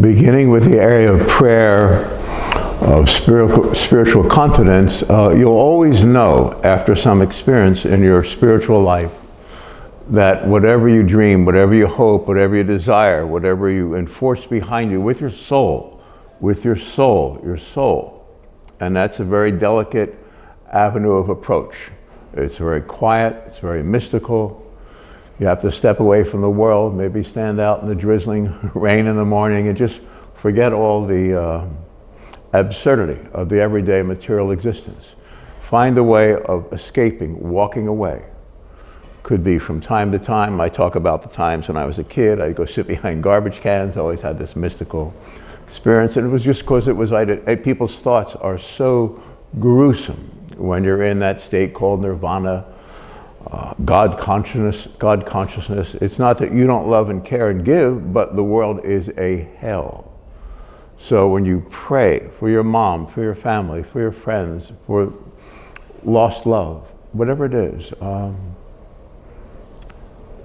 Beginning with the area of prayer, of spiritual confidence, you'll always know after some experience in your spiritual life that whatever you dream, whatever you hope, whatever you desire, whatever you enforce behind you with your soul, your soul. And that's a very delicate avenue of approach. It's very quiet, it's very mystical. You have to step away from the world, maybe stand out in the drizzling rain in the morning and just forget all the absurdity of the everyday material existence. Find a way of escaping, walking away. Could be from time to time. I talk about the times when I was a kid. I'd go sit behind garbage cans. I always had this mystical experience. And it was just because it was, people's thoughts are so gruesome when you're in that state called nirvana. God consciousness. It's not that you don't love and care and give, but the world is a hell. So when you pray for your mom, for your family, for your friends, for lost love, whatever it is,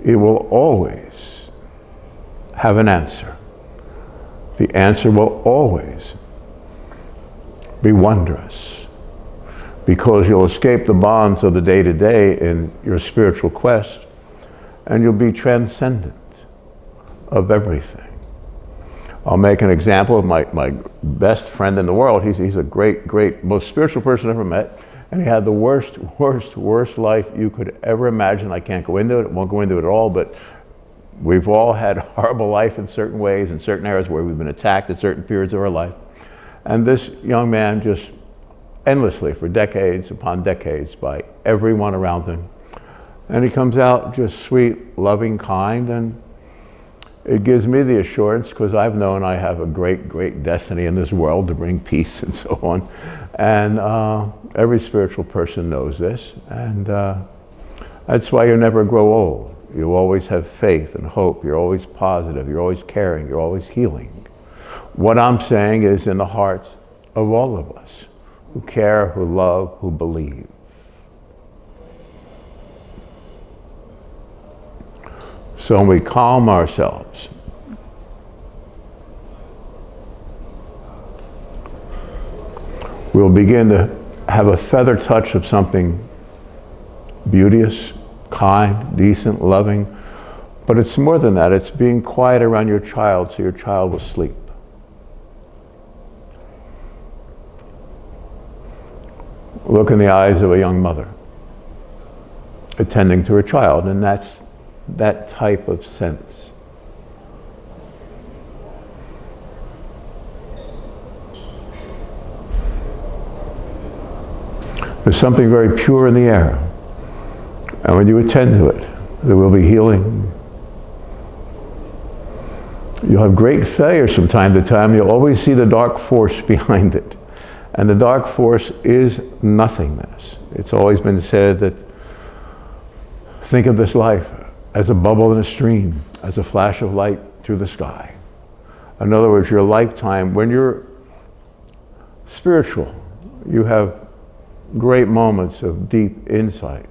it will always have an answer. The answer will always be wondrous, because you'll escape the bonds of the day-to-day in your spiritual quest, and you'll be transcendent of everything. I'll make an example of my best friend in the world. He's a great, most spiritual person I've ever met, and he had the worst life you could ever imagine. I can't go into it, won't go into it at all, but we've all had horrible life in certain ways, in certain areas where we've been attacked at certain periods of our life. And this young man just endlessly, for decades upon decades, by everyone around him. And he comes out just sweet, loving, kind, and it gives me the assurance, because I've known I have a great destiny in this world to bring peace and so on. And every spiritual person knows this, and that's why you never grow old. You always have faith and hope. You're always positive. You're always caring. You're always healing. What I'm saying is in the hearts of all of us who care, who love, who believe. So when we calm ourselves, we'll begin to have a feather touch of something beauteous, kind, decent, loving. But it's more than that. It's being quiet around your child so your child will sleep. Look in the eyes of a young mother attending to her child, and that's that type of sense. There's something very pure in the air, and when you attend to it, there will be healing. You'll have great failures from time to time. You'll always see the dark force behind it. And the dark force is nothingness. It's always been said that think of this life as a bubble in a stream, as a flash of light through the sky. In other words, your lifetime, when you're spiritual, you have great moments of deep insight.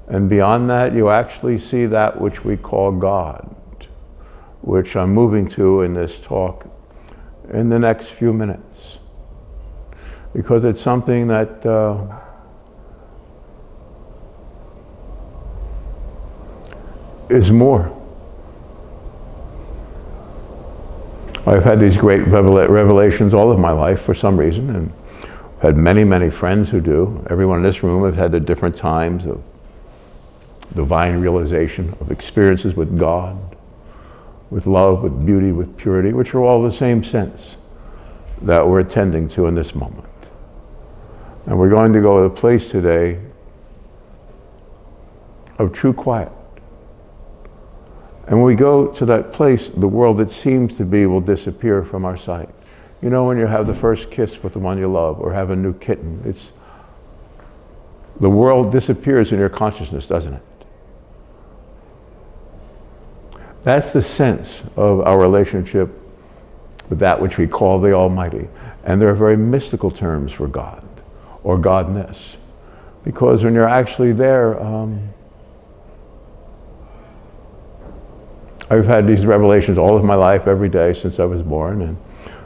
And beyond that, you actually see that which we call God, which I'm moving to in this talk in the next few minutes. Because it's something that is more. I've had these great revelations all of my life for some reason, and I've had many friends who do. Everyone in this room has had their different times of divine realization, of experiences with God, with love, with beauty, with purity, which are all the same sense that we're attending to in this moment. And we're going to go to a place today of true quiet. And when we go to that place, the world that seems to be will disappear from our sight. You know, when you have the first kiss with the one you love, or have a new kitten, the world disappears in your consciousness, doesn't it? That's the sense of our relationship with that which we call the Almighty. And there are very mystical terms for God, or Godness. Because when you're actually there, I've had these revelations all of my life, every day since I was born, and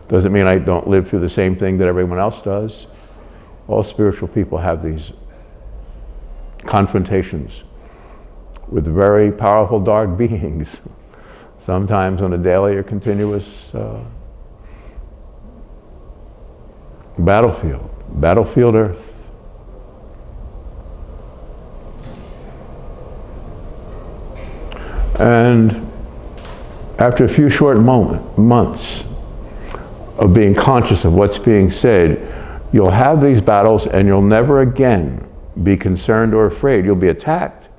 doesn't mean I don't live through the same thing that everyone else does. All spiritual people have these confrontations with very powerful dark beings, sometimes on a daily or continuous battlefield Earth. And after a few short months of being conscious of what's being said, you'll have these battles and you'll never again be concerned or afraid. You'll be attacked,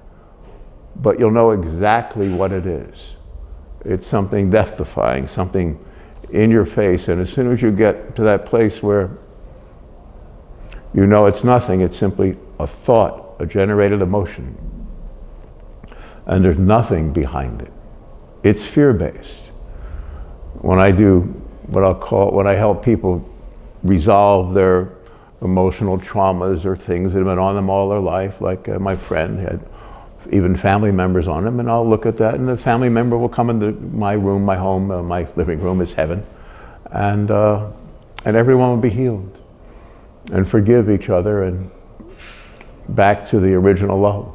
but you'll know exactly what it is. It's something death-defying, something in your face, and as soon as you get to that place where you know it's nothing, it's simply a thought, a generated emotion, and there's nothing behind it. It's fear-based. When I do when I help people resolve their emotional traumas or things that have been on them all their life, like my friend had even family members on him, and I'll look at that, and the family member will come into my room, my home, my living room is heaven, and everyone will be healed and forgive each other and back to the original love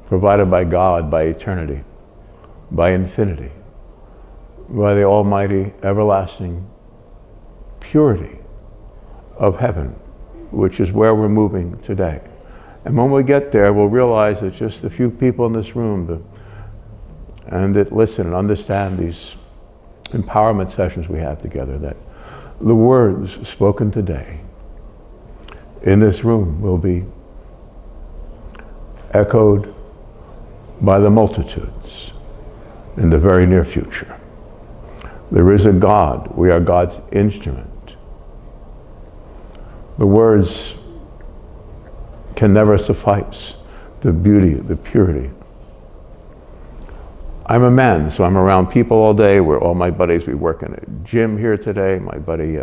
provided by God, by eternity, by infinity, by the almighty, everlasting purity of heaven, which is where we're moving today. And when we get there, we'll realize that just a few people in this room and that listen and understand these empowerment sessions we have together, that the words spoken today in this room will be echoed by the multitudes in the very near future. There is a God. We are God's instrument. The words can never suffice the beauty, the purity. I'm a man, so I'm around people all day. We're all my buddies. We work in a gym here today. My buddy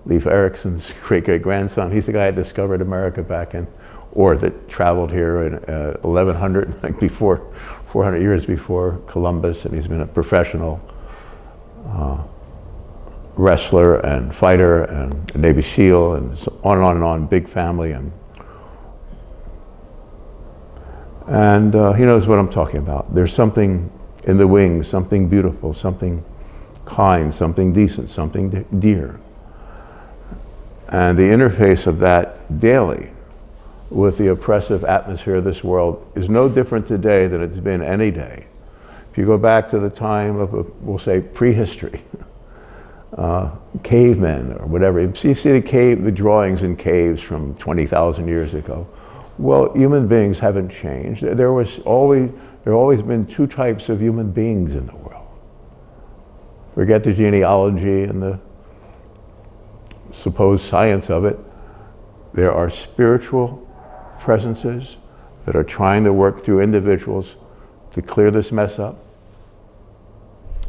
Leif Erikson's great-great-grandson, he's the guy that discovered America that traveled here in 1100, like before, 400 years before Columbus, and he's been a professional wrestler and fighter and a Navy SEAL and so on and on, big family, and he knows what I'm talking about. There's something in the wings, something beautiful, something kind, something decent, something dear. And the interface of that daily with the oppressive atmosphere of this world is no different today than it's been any day. If you go back to the time of, we'll say, prehistory, cavemen or whatever, you see the drawings in caves from 20,000 years ago. Well, human beings haven't changed. There have always been two types of human beings in the world. Forget the genealogy and the supposed science of it. There are spiritual presences that are trying to work through individuals to clear this mess up.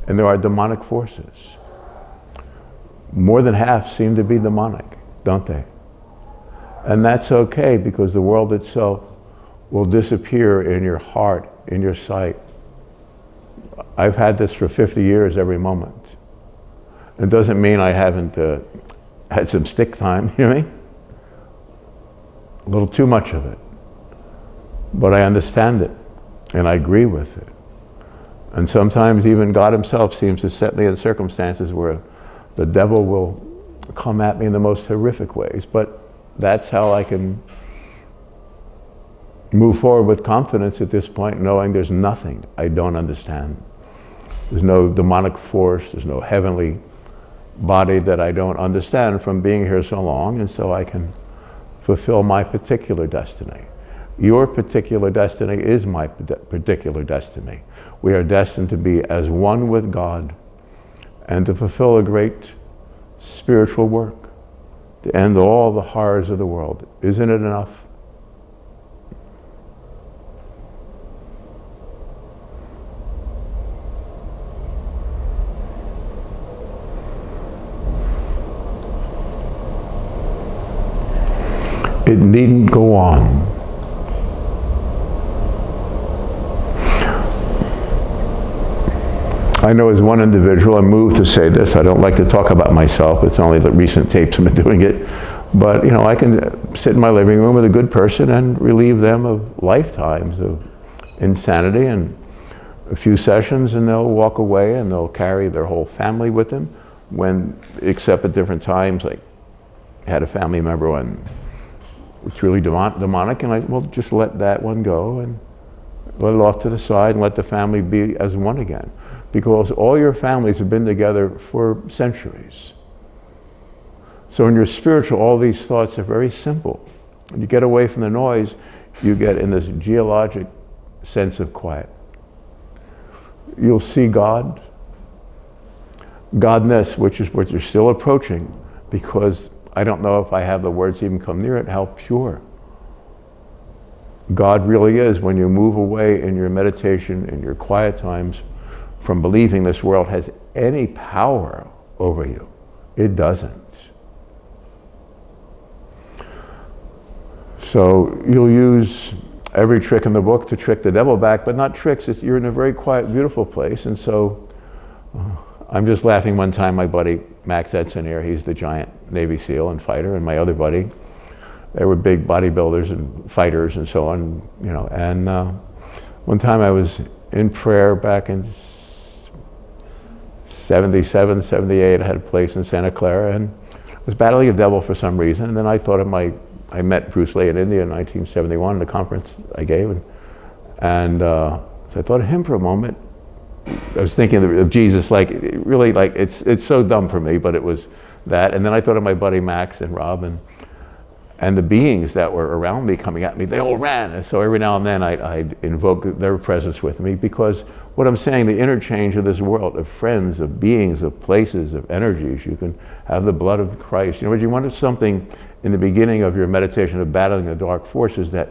And there are demonic forces. More than half seem to be demonic, don't they? And that's okay, because the world itself will disappear in your heart, in your sight. I've had this for 50 years every moment. It doesn't mean I haven't had some stick time, you know what I mean? A little too much of it. But I understand it, and I agree with it. And sometimes even God himself seems to set me in circumstances where the devil will come at me in the most horrific ways. But that's how I can move forward with confidence at this point, knowing there's nothing I don't understand. There's no demonic force, there's no heavenly body that I don't understand from being here so long, and so I can fulfill my particular destiny. Your particular destiny is my particular destiny. We are destined to be as one with God and to fulfill a great spiritual work, to end all the horrors of the world. Isn't it enough? It needn't go on. I know as one individual, I'm moved to say this, I don't like to talk about myself, it's only the recent tapes I've been doing it, but you know, I can sit in my living room with a good person and relieve them of lifetimes of insanity and a few sessions, and they'll walk away and they'll carry their whole family with them, except at different times. Like I had a family member when it's really demonic, and well, just let that one go and let it off to the side and let the family be as one again. Because all your families have been together for centuries. So in your spiritual, all these thoughts are very simple. When you get away from the noise, you get in this geologic sense of quiet. You'll see God, Godness, which is what you're still approaching, because I don't know if I have the words to even come near it, how pure God really is when you move away in your meditation, in your quiet times, from believing this world has any power over you. It doesn't. So you'll use every trick in the book to trick the devil back, but not tricks. You're in a very quiet, beautiful place. And so I'm just laughing one time, my buddy Max Edson here, he's the giant Navy SEAL and fighter, and my other buddy, they were big bodybuilders and fighters and so on, you know. And one time I was in prayer back in 77, 78, I had a place in Santa Clara, and I was battling a devil for some reason. And then I thought of I met Bruce Lee in India in 1971 at a conference I gave, and so I thought of him for a moment. I was thinking of Jesus, like really, like it's so dumb for me, but it was that. And then I thought of my buddy Max and Rob and the beings that were around me coming at me. They all ran, and so every now and then I'd invoke their presence with me, because what I'm saying, the interchange of this world, of friends, of beings, of places, of energies, you can have the blood of Christ. You know, but you wanted something in the beginning of your meditation of battling the dark forces that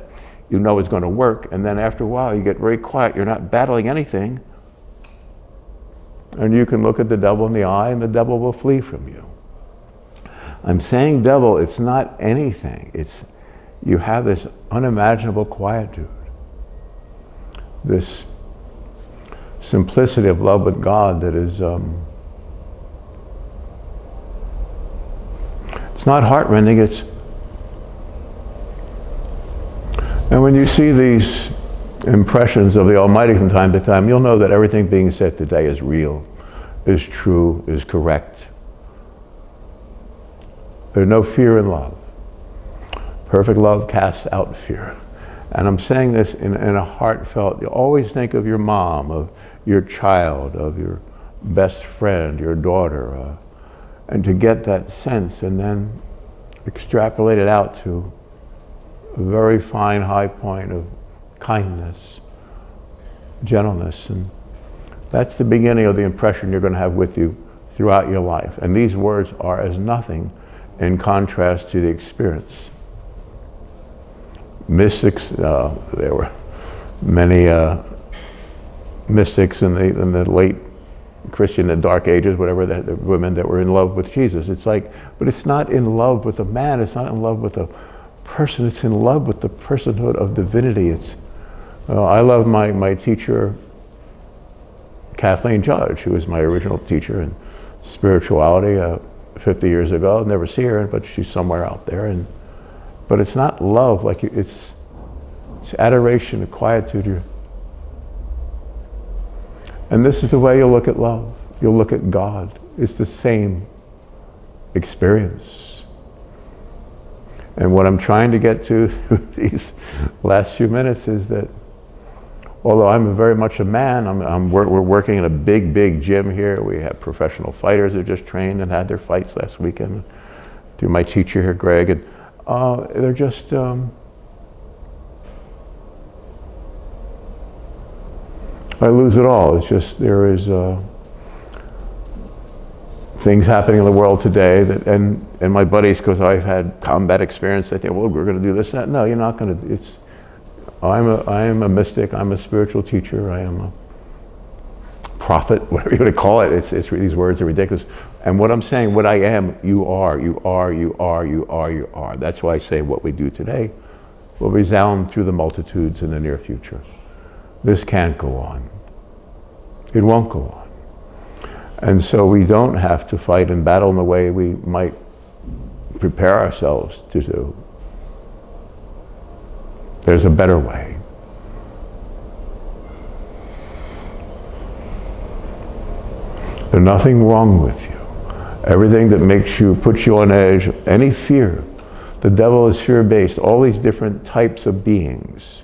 you know is going to work, and then after a while you get very quiet, you're not battling anything, and you can look at the devil in the eye and the devil will flee from you. I'm saying devil, it's not anything. You have this unimaginable quietude, this simplicity of love with God that is, it's not heart-rending, and when you see these impressions of the Almighty from time to time, you'll know that everything being said today is real, is true, is correct. There's no fear in love. Perfect love casts out fear. And I'm saying this in a heartfelt, you always think of your mom, of your child, of your best friend, your daughter, and to get that sense and then extrapolate it out to a very fine high point of kindness, gentleness, and that's the beginning of the impression you're going to have with you throughout your life. And these words are as nothing in contrast to the experience. Mystics, there were many mystics in the late Christian, the Dark Ages, whatever, the women that were in love with Jesus. It's like, but it's not in love with a man, it's not in love with a person, it's in love with the personhood of divinity. I love my teacher, Kathleen Judge, who was my original teacher in spirituality 50 years ago. I'll never see her, but she's somewhere out there. But it's not love, like it's adoration, a quietude. And this is the way you'll look at love. You'll look at God. It's the same experience. And what I'm trying to get to through these last few minutes is that although I'm very much a man, we're working in a big gym here. We have professional fighters who just trained and had their fights last weekend through my teacher here, Greg. And they're just, I lose it all. It's just, there is things happening in the world today that, and my buddies, because I've had combat experience, they think, well, we're going to do this, that. No, you're not going to. I am a mystic, I'm a spiritual teacher, I am a prophet, whatever you want to call it. These words are ridiculous. And what I'm saying, what I am, you are. That's why I say what we do today will resound through the multitudes in the near future. This can't go on. It won't go on. And so we don't have to fight and battle in the way we might prepare ourselves to do. There's a better way. There's nothing wrong with you. Everything that makes you, puts you on edge, any fear. The devil is fear-based, all these different types of beings.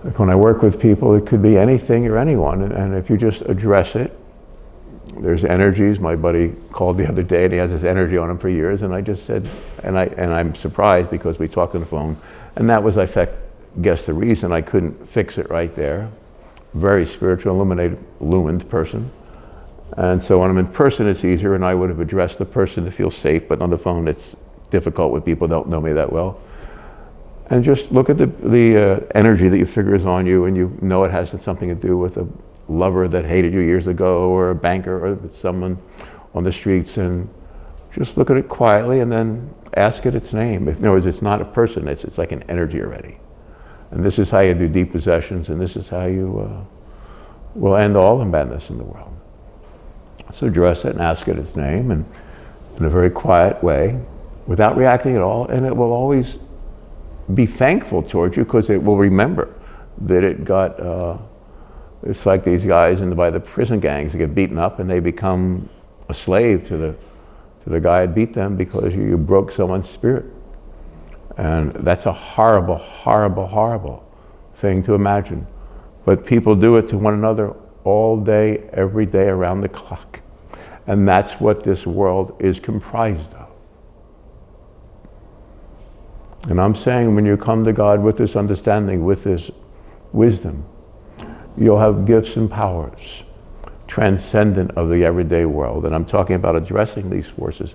Like when I work with people, it could be anything or anyone, and if you just address it, there's energies. My buddy called the other day and he has this energy on him for years, and I just said, and I'm surprised because we talked on the phone, and that was, I guess, the reason I couldn't fix it right there. Very spiritual, illumined person. And so when I'm in person, it's easier, and I would have addressed the person to feel safe, but on the phone, it's difficult with people who don't know me that well. And just look at the energy that you figure is on you, and you know it has something to do with a lover that hated you years ago, or a banker, or someone on the streets, and just look at it quietly and then ask it its name. In other words, it's not a person, it's like an energy already. And this is how you do deep possessions, and this is how you will end all the madness in the world. So address it and ask it its name, and in a very quiet way, without reacting at all, and it will always be thankful towards you, because it will remember that it got, it's like these guys by the prison gangs that get beaten up, and they become a slave to the guy that beat them because you broke someone's spirit. And that's a horrible, horrible, horrible thing to imagine. But people do it to one another all day, every day, around the clock. And that's what this world is comprised of. And I'm saying, when you come to God with this understanding, with this wisdom, you'll have gifts and powers transcendent of the everyday world. And I'm talking about addressing these forces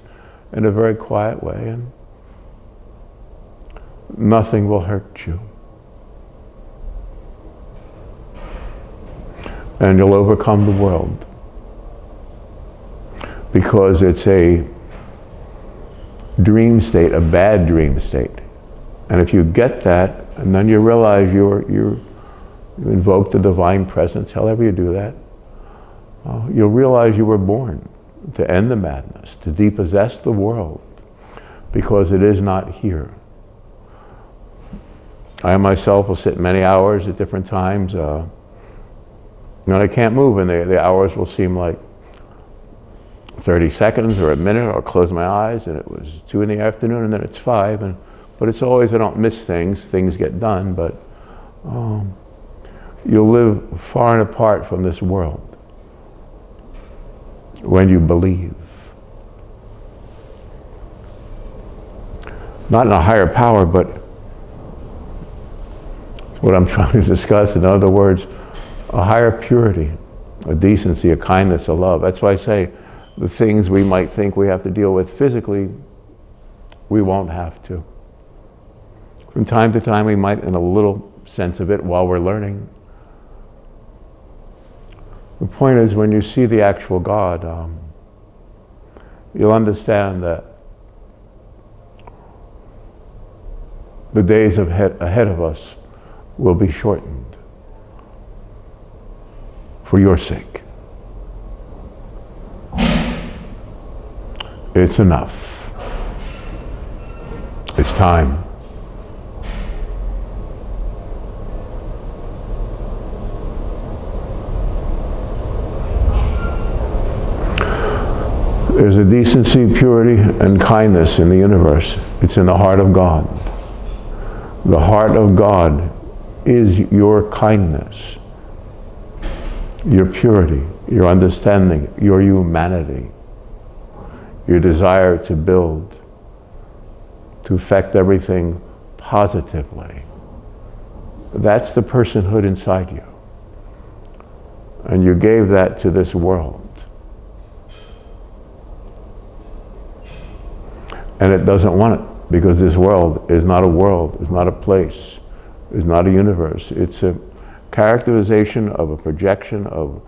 in a very quiet way, and nothing will hurt you. And you'll overcome the world. Because it's a dream state, a bad dream state. And if you get that, and then you realize you invoke the divine presence, however you do that, you'll realize you were born to end the madness, to depossess the world, because it is not here. I myself will sit many hours at different times, and I can't move, and the hours will seem like 30 seconds or a minute. I'll close my eyes and it was 2 in the afternoon, and then it's 5, but it's always, I don't miss things get done, but you'll live far and apart from this world when you believe. Not in a higher power, but it's what I'm trying to discuss. In other words, a higher purity, a decency, a kindness, a love. That's why I say the things we might think we have to deal with physically, we won't have to. From time to time, we might, in a little sense of it, while we're learning. The point is, when you see the actual God, you'll understand that the days ahead of us will be shortened for your sake. It's enough. It's time. There's a decency, purity, and kindness in the universe. It's in the heart of God. The heart of God is your kindness, your purity, your understanding, your humanity, your desire to build, to affect everything positively. That's the personhood inside you. And you gave that to this world. And it doesn't want it, because this world is not a world, it's not a place, it's not a universe. It's a characterization of a projection of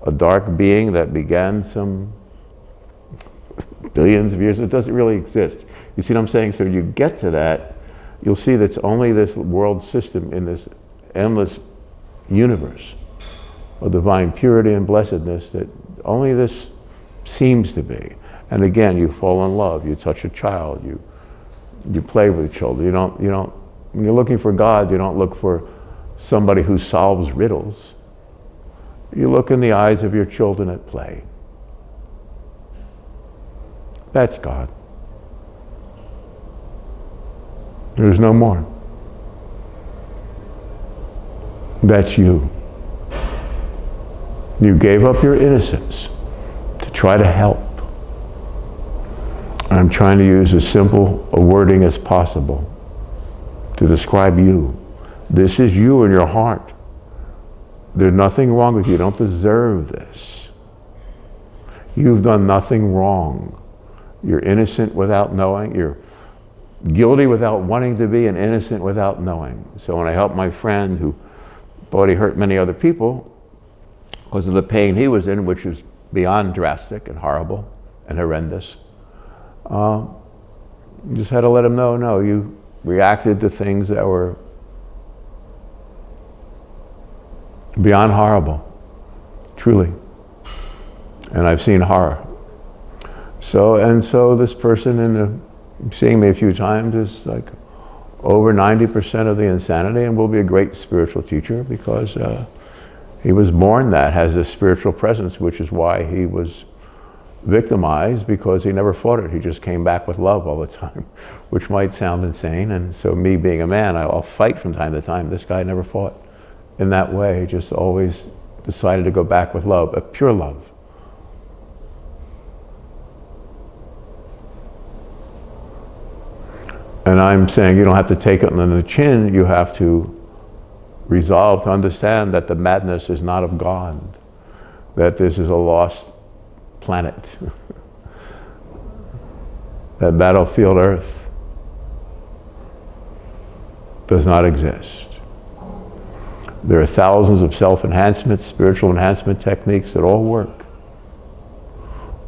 a dark being that began some billions of years. It doesn't really exist. You see what I'm saying? So you get to that, you'll see that's only this world system in this endless universe of divine purity and blessedness that only this seems to be. And again, you fall in love, you touch a child, you play with children. You don't, when you're looking for God, you don't look for somebody who solves riddles. You look in the eyes of your children at play. That's God. There's no more. That's you. You gave up your innocence to try to help. I'm trying to use as simple a wording as possible to describe you. This is you in your heart. There's nothing wrong with you. You don't deserve this. You've done nothing wrong. You're innocent without knowing. You're guilty without wanting to be, and innocent without knowing. So when I helped my friend who thought he hurt many other people because of the pain he was in, which is beyond drastic and horrible and horrendous, you just had to let him know, no, you reacted to things that were beyond horrible, truly. And I've seen horror. So this person, seeing me a few times, is like over 90% of the insanity, and will be a great spiritual teacher because he was born that, has this spiritual presence, which is why he was victimized, because he never fought it. He just came back with love all the time, which might sound insane. And so me being a man, I'll fight from time to time. This guy never fought in that way. He just always decided to go back with love, a pure love. And I'm saying you don't have to take it on the chin, you have to resolve to understand that the madness is not of God, that this is a lost planet, that battlefield Earth does not exist. There are thousands of self-enhancement, spiritual enhancement techniques that all work.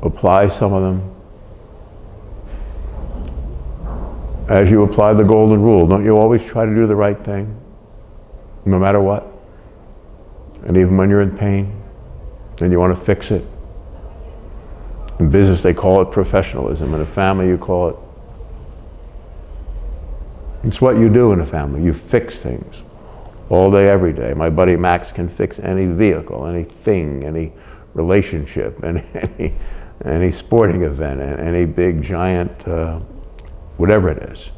Apply some of them. As you apply the golden rule, don't you always try to do the right thing, no matter what? And even when you're in pain and you want to fix it. In business, they call it professionalism. In a family, you call it... It's what you do in a family. You fix things all day, every day. My buddy Max can fix any vehicle, anything, any relationship, any sporting event, any big, giant... whatever it is.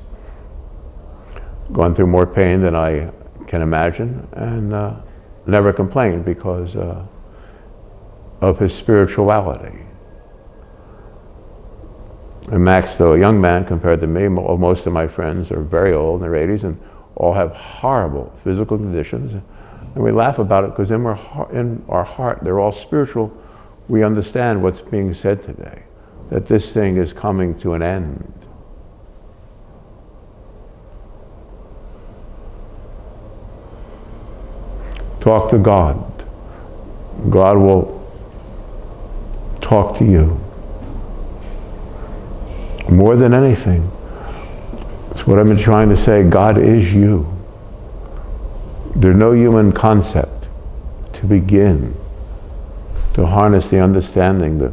Gone through more pain than I can imagine, and never complained because of his spirituality. And Max, though a young man compared to me, most of my friends are very old, in their 80s, and all have horrible physical conditions. And we laugh about it because in our heart, they're all spiritual. We understand what's being said today, that this thing is coming to an end. Talk to God. God will talk to you. More than anything, it's what I've been trying to say, God is you. There's no human concept to begin to harness the understanding, the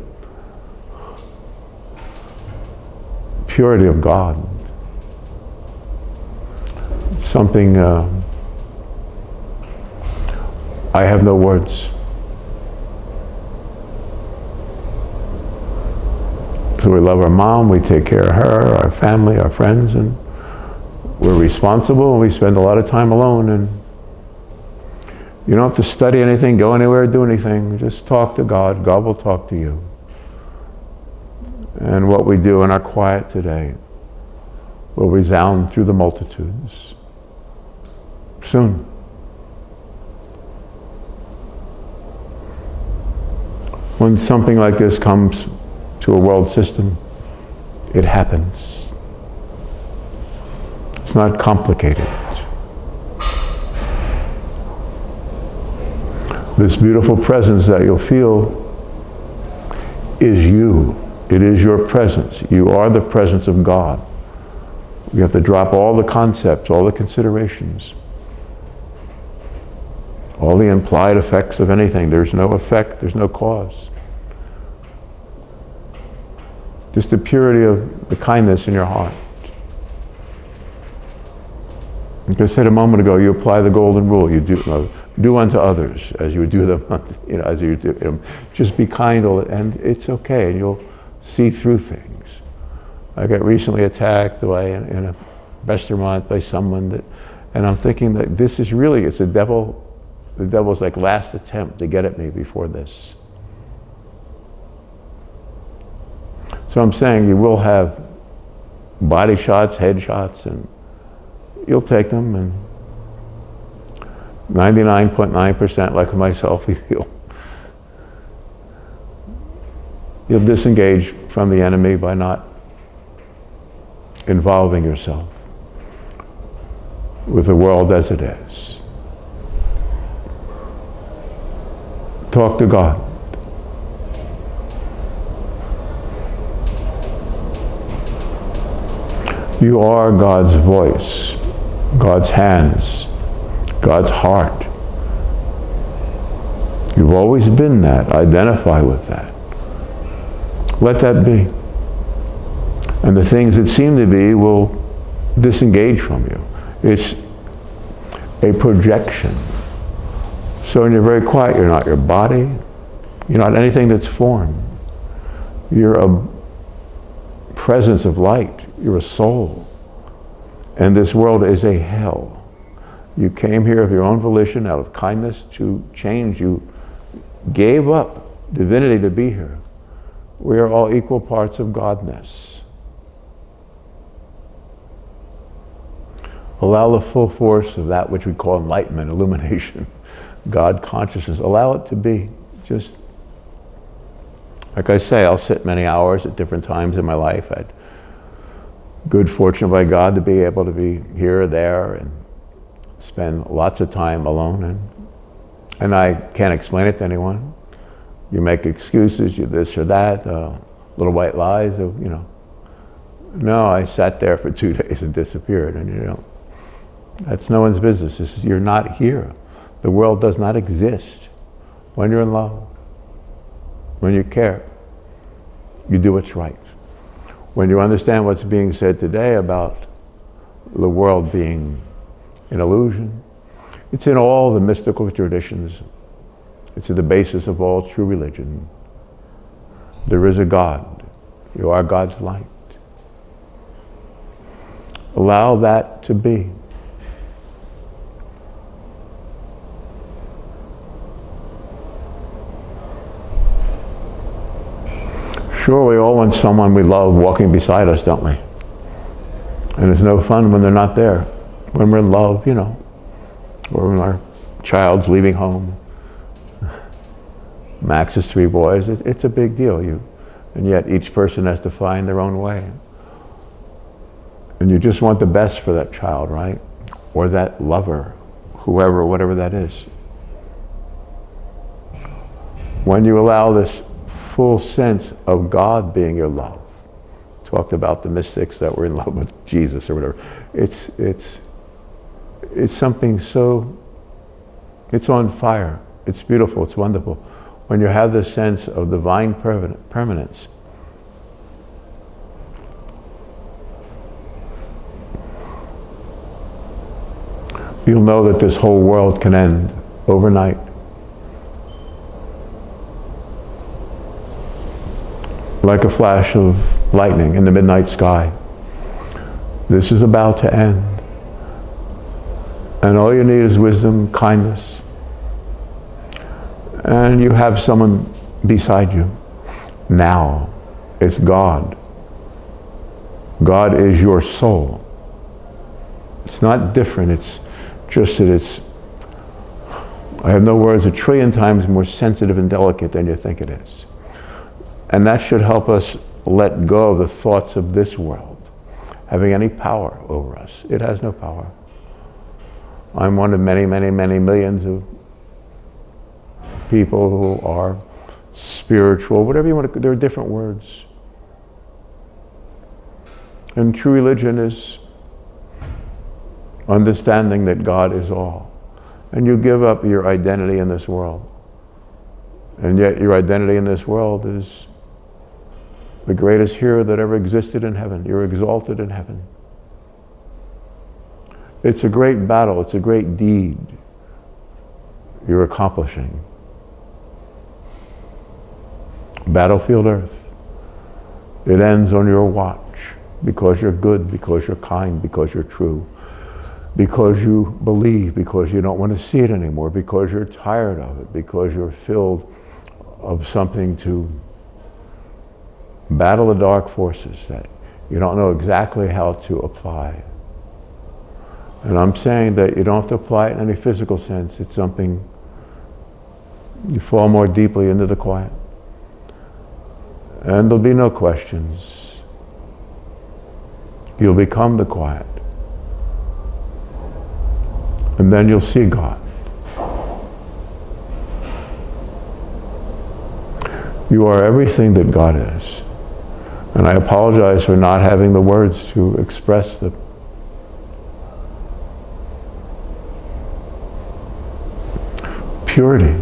purity of God. It's something I have no words. So we love our mom, we take care of her, our family, our friends, and we're responsible, and we spend a lot of time alone. And you don't have to study anything, go anywhere, do anything. Just talk to God. God will talk to you. And what we do in our quiet today will resound through the multitudes soon. When something like this comes to a world system, it happens. It's not complicated. This beautiful presence that you'll feel is you. It is your presence. You are the presence of God. You have to drop all the concepts, all the considerations. All the implied effects of anything. There's no effect, there's no cause. Just the purity of the kindness in your heart. Like I said a moment ago, you apply the golden rule. You do unto others as you would do them, as you do them. Just be kind, and it's okay, and you'll see through things. I got recently attacked in a restaurant by someone and I'm thinking that this is really, it's the devil's like last attempt to get at me before this. So I'm saying you will have body shots, head shots, and you'll take them, and 99.9% like myself, you'll disengage from the enemy by not involving yourself with the world as it is. Talk to God. You are God's voice, God's hands, God's heart. You've always been that. Identify with that. Let that be. And the things that seem to be will disengage from you. It's a projection. So when you're very quiet, you're not your body, you're not anything that's formed. You're a presence of light. You're a soul. And this world is a hell. You came here of your own volition, out of kindness to change. You gave up divinity to be here. We are all equal parts of Godness. Allow the full force of that which we call enlightenment, illumination, God consciousness. Allow it to be. Just, like I say, I'll sit many hours at different times in my life. I had good fortune by God to be able to be here or there and spend lots of time alone. And I can't explain it to anyone. You make excuses, you this or that, little white lies, No, I sat there for 2 days and disappeared, and that's no one's business. You're not here. The world does not exist. When you're in love, when you care, you do what's right. When you understand what's being said today about the world being an illusion, it's in all the mystical traditions. It's at the basis of all true religion. There is a God. You are God's light. Allow that to be. Sure, we all want someone we love walking beside us, don't we? And it's no fun when they're not there. When we're in love, or when our child's leaving home. Max has 3 boys. It's a big deal. And yet each person has to find their own way. And you just want the best for that child, right? Or that lover, whoever, whatever that is. When you allow this full sense of God being your love, talked about the mystics that were in love with Jesus or whatever. It's something so, it's on fire. It's beautiful, it's wonderful. When you have this sense of divine permanence, you'll know that this whole world can end overnight. Like a flash of lightning in the midnight sky. This is about to end. And all you need is wisdom, kindness. And you have someone beside you. Now, it's God. God is your soul. It's not different, it's just that I have no words, 1,000,000,000 times more sensitive and delicate than you think it is. And that should help us let go of the thoughts of this world having any power over us. It has no power. I'm one of many, many, many millions of people who are spiritual, whatever you want to, there are different words. And true religion is understanding that God is all. And you give up your identity in this world. And yet your identity in this world is the greatest hero that ever existed in heaven. You're exalted in heaven. It's a great battle. It's a great deed you're accomplishing. Battlefield Earth. It ends on your watch because you're good, because you're kind, because you're true, because you believe, because you don't want to see it anymore, because you're tired of it, because you're filled of something to battle the dark forces that you don't know exactly how to apply. And I'm saying that you don't have to apply it in any physical sense. It's something you fall more deeply into the quiet. And there'll be no questions. You'll become the quiet. And then you'll see God. You are everything that God is. And I apologize for not having the words to express the purity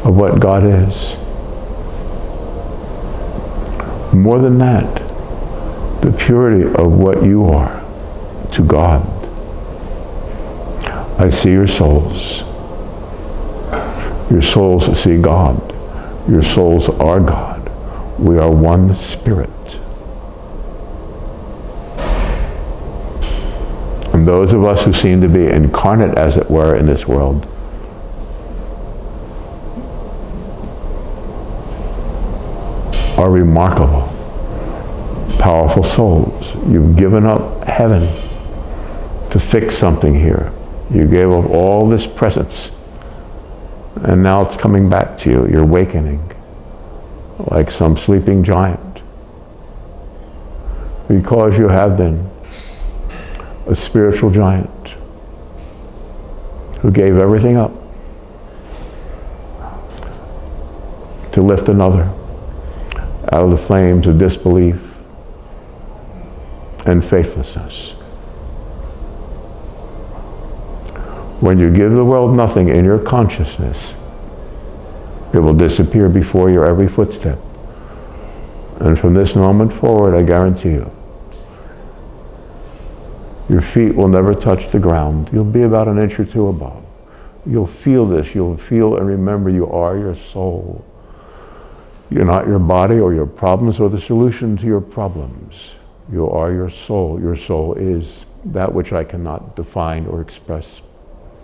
of what God is. More than that, the purity of what you are to God. I see your souls. Your souls see God. Your souls are God. We are one spirit. And those of us who seem to be incarnate, as it were, in this world, are remarkable, powerful souls. You've given up heaven to fix something here. You gave up all this presence, and now it's coming back to you. You're awakening like some sleeping giant, because you have been a spiritual giant who gave everything up to lift another out of the flames of disbelief and faithlessness. When you give the world nothing in your consciousness, it will disappear before your every footstep. And from this moment forward, I guarantee you, your feet will never touch the ground. You'll be about an inch or two above. You'll feel this. You'll feel and remember you are your soul. You're not your body or your problems or the solution to your problems. You are your soul. Your soul is that which I cannot define or express.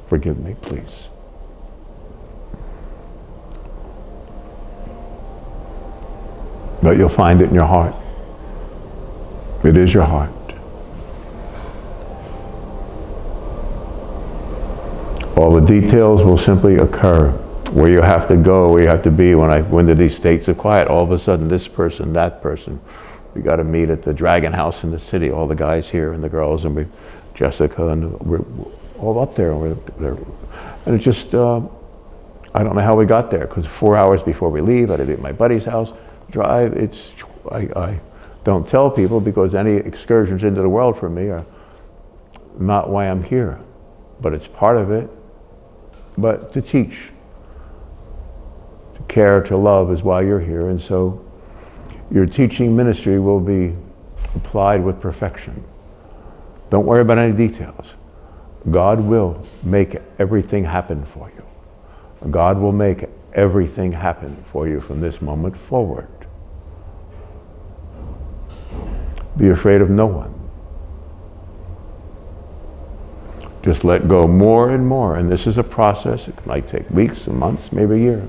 Forgive me, please. But you'll find it in your heart. It is your heart. All the details will simply occur. Where you have to go, where you have to be. When I went to these states of quiet, all of a sudden this person, that person. We got to meet at the Dragon House in the city, all the guys here and the girls, and Jessica, and we're all up there. And it's just, I don't know how we got there, because 4 hours before we leave, I had to be at my buddy's house, drive. I don't tell people, because any excursions into the world for me are not why I'm here. But it's part of it. But to teach. Care, to love is why you're here, and so your teaching ministry will be applied with perfection. Don't worry about any details. God will make everything happen for you. God will make everything happen for you from this moment forward. Be afraid of no one. Just let go more and more, and this is a process. It might take weeks and months, maybe a year.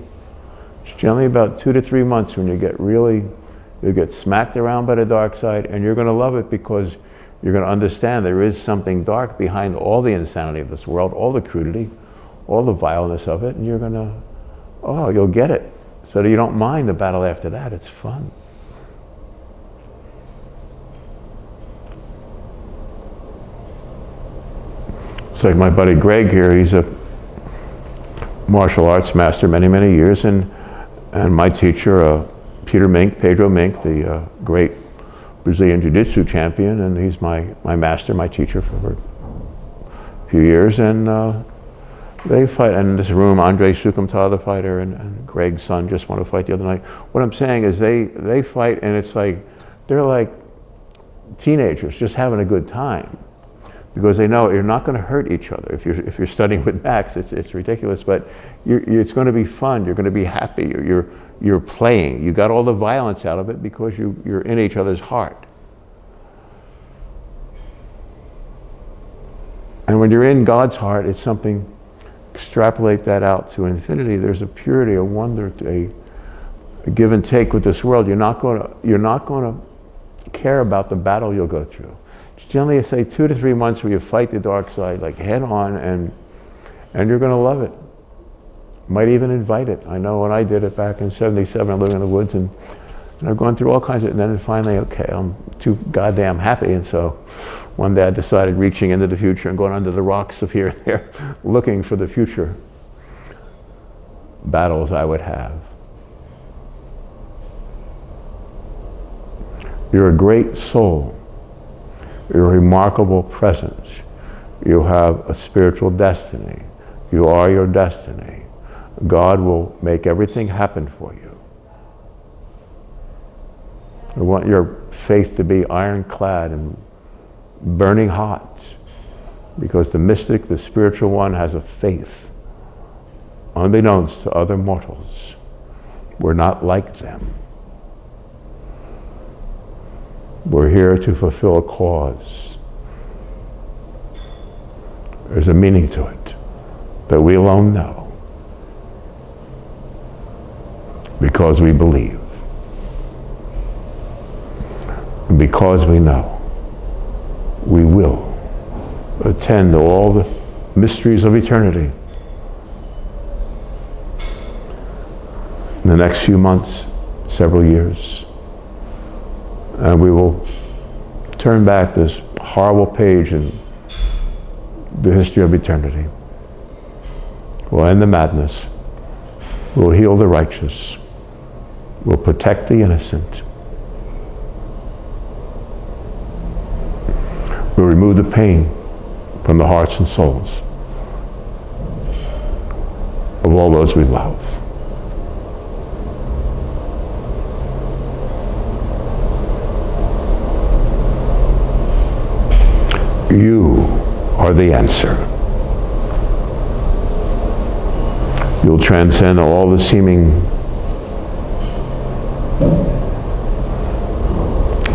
It's generally about 2 to 3 months when you get smacked around by the dark side, and you're going to love it, because you're going to understand there is something dark behind all the insanity of this world, all the crudity, all the vileness of it, and you're going to, you'll get it. So that you don't mind the battle after that. It's fun. It's like my buddy Greg here. He's a martial arts master many, many years, and my teacher, Pedro Mink, the great Brazilian Jiu-Jitsu champion, and he's my master, my teacher for few years, and they fight. And in this room, Andrei Sukumta, the fighter, and Greg's son just want to fight the other night. What I'm saying is they fight, and it's like, they're like teenagers just having a good time, because they know you're not going to hurt each other. If you're studying with Max, it's ridiculous, but it's going to be fun. You're going to be happy. You're playing. You got all the violence out of it because you're in each other's heart. And when you're in God's heart, it's something. Extrapolate that out to infinity. There's a purity, a wonder, a give and take with this world. You're not going to care about the battle you'll go through. Generally, I say 2 to 3 months where you fight the dark side, like head on, and you're going to love it. Might even invite it. I know when I did it back in '77, I lived in the woods, and I've gone through all kinds of, and then finally, okay, I'm too goddamn happy, and so one day I decided reaching into the future and going under the rocks of here and there, looking for the future battles I would have. You're a great soul. You're a remarkable presence. You have a spiritual destiny. You are your destiny. God will make everything happen for you. I want your faith to be ironclad and burning hot, because the mystic, the spiritual one, has a faith unbeknownst to other mortals. We're not like them. We're here to fulfill a cause. There's a meaning to it that we alone know, because we believe. And because we know, we will attend to all the mysteries of eternity in the next few months, several years. And we will turn back this horrible page in the history of eternity. We'll end the madness. We'll heal the righteous. We'll protect the innocent. We'll remove the pain from the hearts and souls of all those we love. You are the answer. You'll transcend all the seeming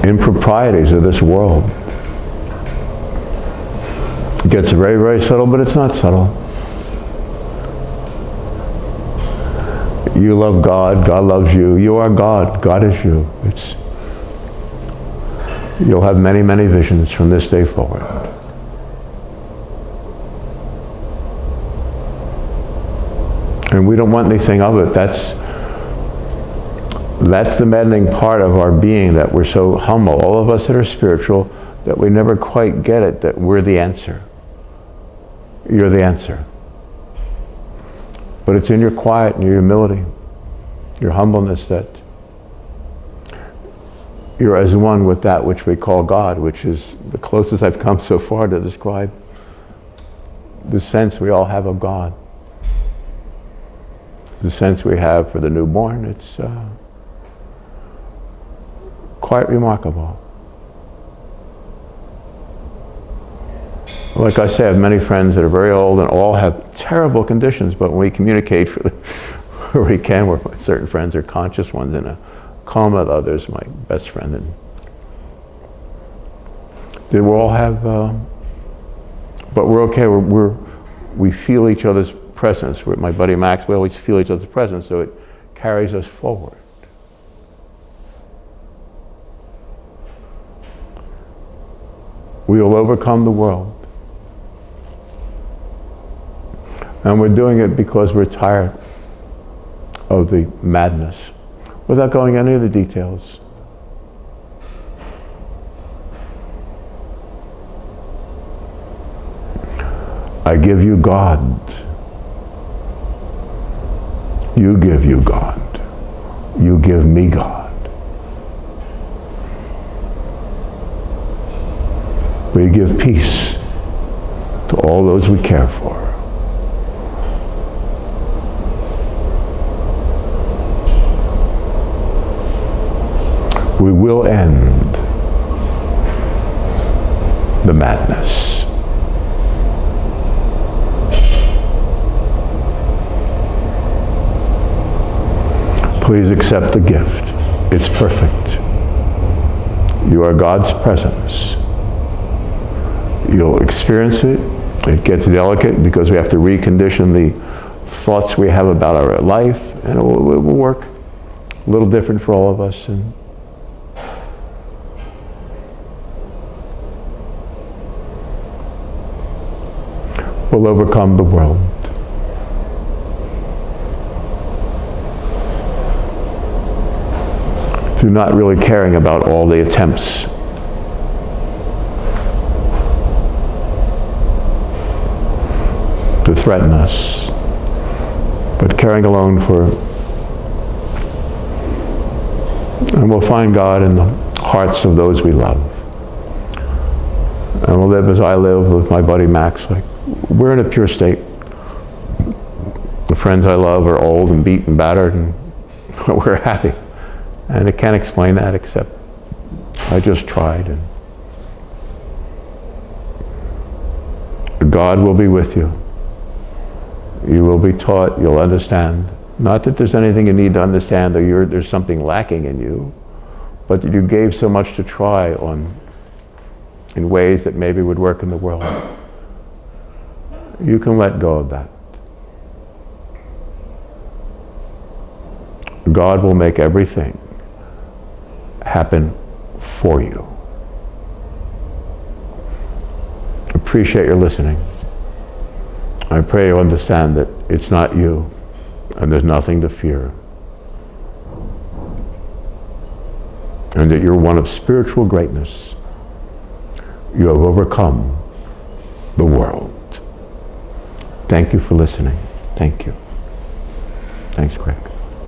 improprieties of this world. It gets very, very subtle, but it's not subtle. You love God, God loves you. You are God, God is you. You'll have many, many visions from this day forward. And we don't want anything of it. That's the maddening part of our being, that we're so humble, all of us that are spiritual, that we never quite get it, that we're the answer. You're the answer. But it's in your quiet and your humility, your humbleness, that you're as one with that which we call God, which is the closest I've come so far to describe the sense we all have of God. The sense we have for the newborn, it's quite remarkable. Like I say, I have many friends that are very old and all have terrible conditions, but when we communicate where we can, where certain friends are conscious, one's in a coma, the other's my best friend, and they will all have, but we're okay, we feel each other's presence. With my buddy Max, we always feel each other's presence, so it carries us forward. We will overcome the world. And we're doing it because we're tired of the madness, without going into any of the details. I give you God. You give you God. You give me God. We give peace. to all those we care for. We will end the madness. Please accept the gift. It's perfect. You are God's presence. You'll experience it. It gets delicate because we have to recondition the thoughts we have about our life, and it will work a little different for all of us. And we'll overcome the world. Through not really caring about all the attempts to threaten us, but caring alone for, and we'll find God in the hearts of those we love. And we'll live as I live with my buddy Max. Like, we're in a pure state. The friends I love are old and beat and battered, and we're happy. And I can't explain that except I just tried. And God will be with you. You will be taught, you'll understand. Not that there's anything you need to understand or there's something lacking in you, but that you gave so much to try in ways that maybe would work in the world. You can let go of that. God will make everything happen for you. Appreciate your listening. I pray you understand that it's not you and there's nothing to fear. And that you're one of spiritual greatness. You have overcome the world. Thank you for listening. Thank you. Thanks, Greg.